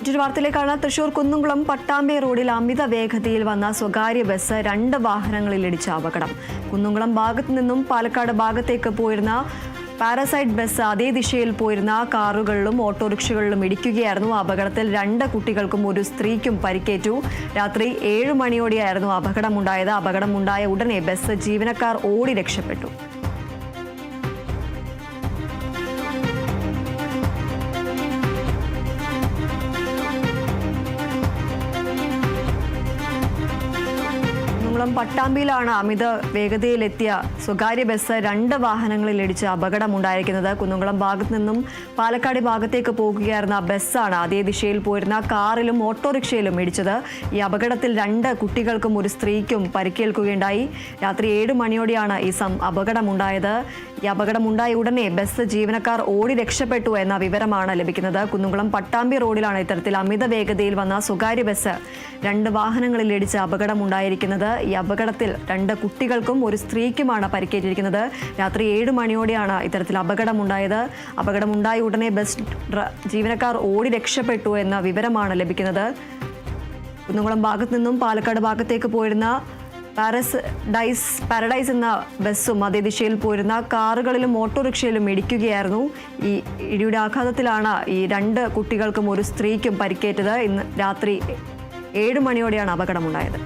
മറ്റൊരു വാർത്തയിലേക്കാണ്. തൃശൂർ കുന്നംകുളം പട്ടാമ്പി റോഡിൽ അമിത വേഗതയിൽ വന്ന സ്വകാര്യ ബസ് 2 വാഹനങ്ങളിൽ ഇടിച്ച അപകടം. കുന്നംകുളം ഭാഗത്തു നിന്നും പാലക്കാട് ഭാഗത്തേക്ക് പോയിരുന്ന പാരസൈറ്റ് ബസ് അതേ ദിശയിൽ പോയിരുന്ന കാറുകളിലും ഓട്ടോറിക്ഷകളിലും ഇടിക്കുകയായിരുന്നു. അപകടത്തിൽ 2 കുട്ടികൾക്കും ഒരു സ്ത്രീക്കും പരിക്കേറ്റു. രാത്രി 7 മണിയോടെയായിരുന്നു അപകടമുണ്ടായത്. അപകടമുണ്ടായ ഉടനെ ബസ് ജീവനക്കാർ ഓടി രക്ഷപ്പെട്ടു. പട്ടാമ്പിയിലാണ് അമിത വേഗതയിലെത്തിയ സ്വകാര്യ ബസ് 2 വാഹനങ്ങളിൽ ഇടിച്ച് അപകടമുണ്ടായിരിക്കുന്നത്. കുന്നംകുളം ഭാഗത്തു നിന്നും പാലക്കാട് ഭാഗത്തേക്ക് പോകുകയായിരുന്ന ബസ്സാണ് അതേ ദിശയിൽ പോയിരുന്ന കാറിലും ഓട്ടോറിക്ഷയിലും ഇടിച്ചത്. ഈ അപകടത്തിൽ 2 കുട്ടികൾക്കും ഒരു സ്ത്രീക്കും പരിക്കേൽക്കുകയുണ്ടായി. രാത്രി 7 മണിയോടെയാണ് ഈ അപകടമുണ്ടായത്. ഈ അപകടമുണ്ടായ ഉടനെ ബസ് ജീവനക്കാർ ഓടി രക്ഷപ്പെട്ടു എന്ന വിവരമാണ് ലഭിക്കുന്നത്. കുന്നംകുളം പട്ടാമ്പി റോഡിലാണ് ഇത്തരത്തിൽ അമിത വേഗതയിൽ വന്ന സ്വകാര്യ ബസ് 2 വാഹനങ്ങളിൽ ഇടിച്ച് അപകടമുണ്ടായിരിക്കുന്നത്. ഈ അപകടത്തിൽ 2 കുട്ടികൾക്കും ഒരു സ്ത്രീക്കുമാണ് പരിക്കേറ്റിരിക്കുന്നത്. രാത്രി 7 മണിയോടെയാണ് ഇത്തരത്തിൽ അപകടമുണ്ടായത്. അപകടമുണ്ടായ ഉടനെ ബസ് ജീവനക്കാർ ഓടി രക്ഷപ്പെട്ടു എന്ന വിവരമാണ് ലഭിക്കുന്നത്. കുന്നംകുളം ഭാഗത്തു നിന്നും പാലക്കാട് ഭാഗത്തേക്ക് പോയിരുന്ന പാരഡൈസ് എന്ന ബസ്സും അതേ ദിശയിൽ പോയിരുന്ന കാറുകളിലും ഓട്ടോറിക്ഷയിലും ഇടിക്കുകയായിരുന്നു. ഈ ഇടിയുടെ ആഘാതത്തിലാണ് ഈ 2 കുട്ടികൾക്കും ഒരു സ്ത്രീക്കും പരിക്കേറ്റത്. ഇന്ന് രാത്രി 7 മണിയോടെയാണ് അപകടമുണ്ടായത്.